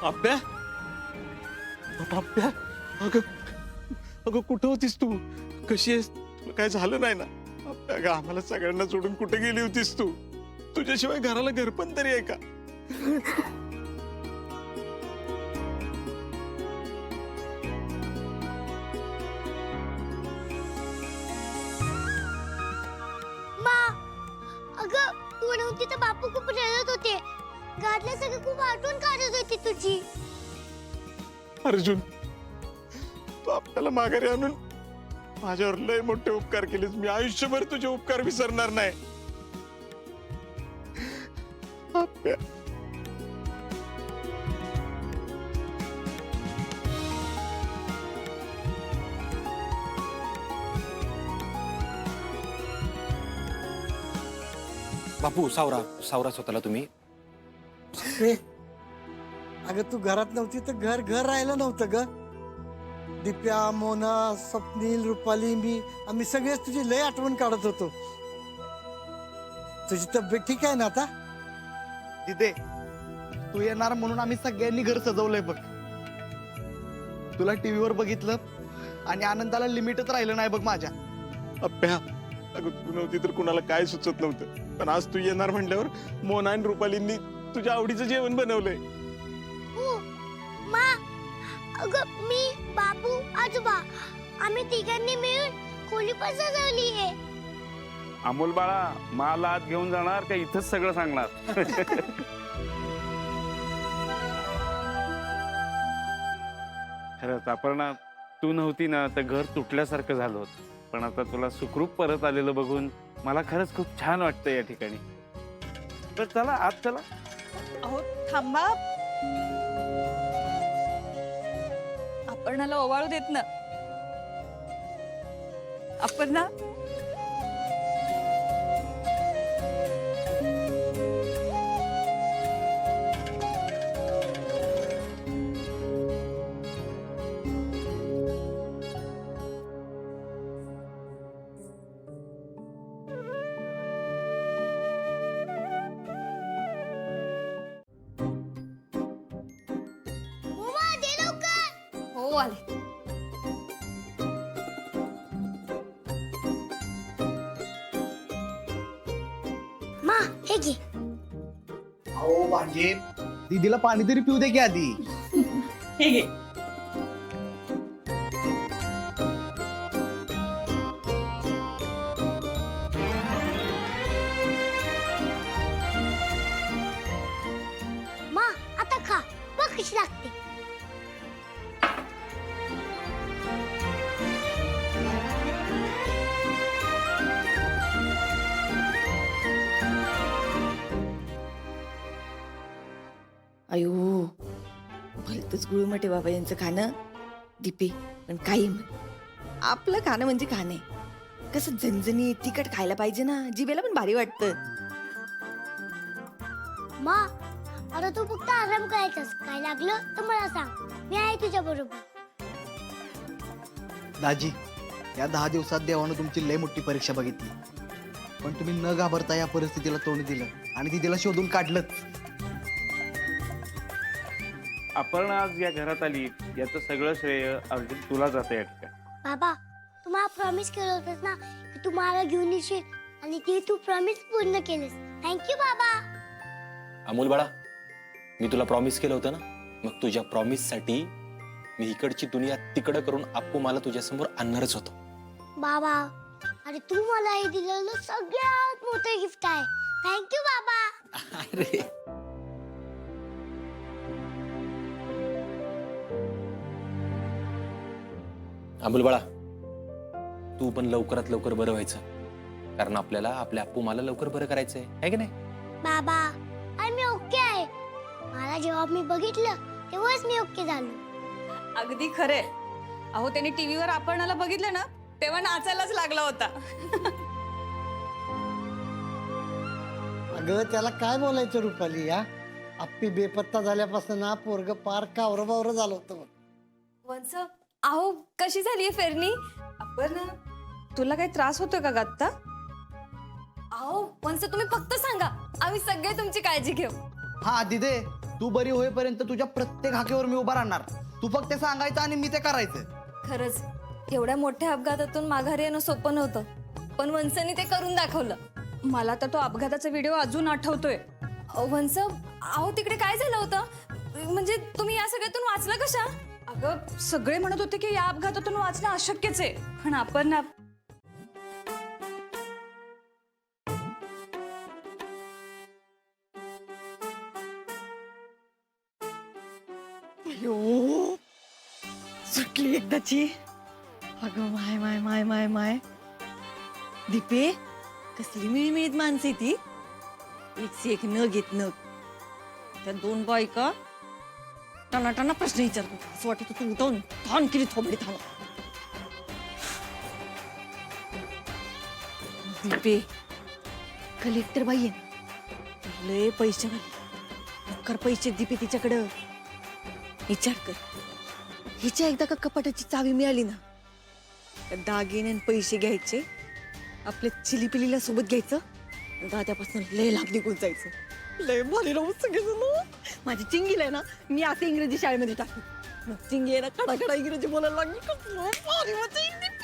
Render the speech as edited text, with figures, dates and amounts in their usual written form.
आप्या आप्या अगं अगं कुठं होतीस तू? कशी आहेस? तुला काय झालं नाही ना? आप्या अगं आम्हाला सगळ्यांना सोडून कुठे गेली होतीस तू? तुझ्याशिवाय घराला घरपण तरी आहे का? अगं तू नव्हती तर बापू खूप रडत होते. घरातले सगळे खूप आठवण काढत होते तुझी. अर्जुन तू आपल्याला माघारी आणून माझ्यावर लय मोठे उपकार केलेस. मी आयुष्यभर तुझे उपकार विसरणार नाही. आप्या बापू सावरा सावरा स्वतःला तुम्ही. रे अगं तू घरात नव्हती तर घर घर राहिलं नव्हतं ग. दिप्या, मोना, स्वप्नील, रुपाली, मी आम्ही सगळेच तुझी लय आठवण काढत होतो. तुझी तब्येत ठीक आहे ना आता? तिथे तू येणार म्हणून आम्ही सगळ्यांनी घर सजवलंय बघ. तुला टीव्हीवर बघितलं आणि आनंदाला लिमिटच राहिलं नाही बघ माझ्या. आप्या अगं तू नव्हती तर कुणाला काय सुचत नव्हतं. पण आज तू येणार म्हटल्यावर मोना आणि रुपालींनी तुझ्या आवडीचं जेवण बनवलंय. हो मा, अगं मी, बापू, आजोबा आम्ही तिघांनी मिळून खोली पण सजवली आहे. अमोल बाळा मला आत घेऊन जाणार का इथंच सगळं सांगणार? खरंच अपर्णा तू नव्हती ना तर घर तुटल्यासारखं झालं होतं. पण आता तुला सुखरूप परत आलेलं बघून मला खरंच खूप छान वाटतं या ठिकाणी. तर चला आत चला. अहो थांबा, अपर्णाला ओवाळू देत ना. अपर्णा उमा, दे लवकर. हो आले. मा हे घे. अहो भांजे दीदीला पाणी तरी पिऊ दे की आधी. हे घे. मा आता खा, बघ कशी लागते. अयो भलतच गुळमटे बाबा यांचं खाणं. दीपे पण काही म्हण, आपलं खाणं म्हणजे खाणं आहे. कसं झणझणी तिखट खायला पाहिजे ना, जिभेला पण भारी वाटतं. मा आता तू फक्त आराम करायचास. काय लागलं तर मला सांग, मी आहे तुझ्या बरोबर. दाजी या 10 दिवसात देवानं तुमची लय मोठी परीक्षा बघितली. पण तुम्ही न घाबरता या परिस्थितीला तोंड दिलं आणि तिला शोधून काढलंच. अपर्णा आज या घरात आली याचं सगळं श्रेय अर्जुन तुला जातं या ठिकाणी. बाबा तू मला प्रॉमिस केलं होतंस ना की तू मला घेऊन येशील, आणि ते तू प्रॉमिस पूर्ण केलेस. थँक्यू बाबा. अमोल बाळा मी तुला प्रॉमिस केलं होतं ना, मग तुझ्या प्रॉमिस साठी मी इकडची दुनिया तिकडं करून अप्पू मला तुझ्या समोर आणणारच होतो. बाबा अरे तू मला हे दिलेलं सगळ्यात मोठं गिफ्ट आहे. थँक्यू बाबा. अरे अमोल बाळा तू पण लवकरात लवकर बरं व्हायचं, कारण आपल्याला आपल्या अप्पू मला लवकर बरं करायचंय है की नाही? बाबा अरे मी ओके आहे. मला जेव्हा मी बघितलं तेव्हाच मी ओके झालो. अगदी खरे. अहो त्यांनी टीव्हीवर अपर्णाला बघितलं ना तेव्हा नाचायलाच लागला होता. अगं त्याला काय बोलायचं रुपाली, या आप्पी बेपत्ता झाल्यापासून ना पोरग पार कावरबावर झालं होतं. वंस अहो कशी झालीये फेरणी? अपर्णा तुला काही त्रास होतोय का गत्ता? अहो वंस तुम्ही फक्त सांगा, आम्ही सगळे तुमची काळजी घेऊ. हा दिदे तू बरी होईपर्यंत तुझ्या प्रत्येक हाकेवर मी उभा राहणार. तू फक्त सांगायचं आणि मी ते करायचं. खरंच एवढ्या मोठ्या अपघातातून माघारी येणं सोपं नव्हतं, पण वंसनी ते करून दाखवलं. मला तर तो अपघाताचा व्हिडिओ अजून आठवतोय. वंस, अहो तिकडे काय झालं होतं? म्हणजे तुम्ही या सगळ्यातून वाचलं कशा? अगं सगळे म्हणत होते की या अपघातातून वाचणं अशक्यच आहे, पण आपण सुटली एकदाची. अगं माय माय माय माय माय दीपे, कसली मिळमिळीत माणसे ती. एक एक न घेत न त्या दोन बायका टनाटना प्रश्न विचारतो. असं वाटत तू उठवून थान केली थोबडी थांब. दीपे, कलेक्टर बाई आहे ना, लय पैसे कर पैसे दीपे तिच्याकडं. विचार कर, हिच्या एकदा का कपाटाची चावी मिळाली ना, तर दागिने आणि पैसे घ्यायचे, आपल्या चिलीपिलीला सोबत घ्यायचं, दाद्यापासून लय लाभ निघून जायचं. लय भारी राहू सगळेजण. माझी चिंगीला आहे ना, मी असं इंग्रजी शाळेमध्ये टाकली. मग चिंगी आहे ना, कडा इंग्रजी बोलायला लागली. कसलं भारी मजा येईल.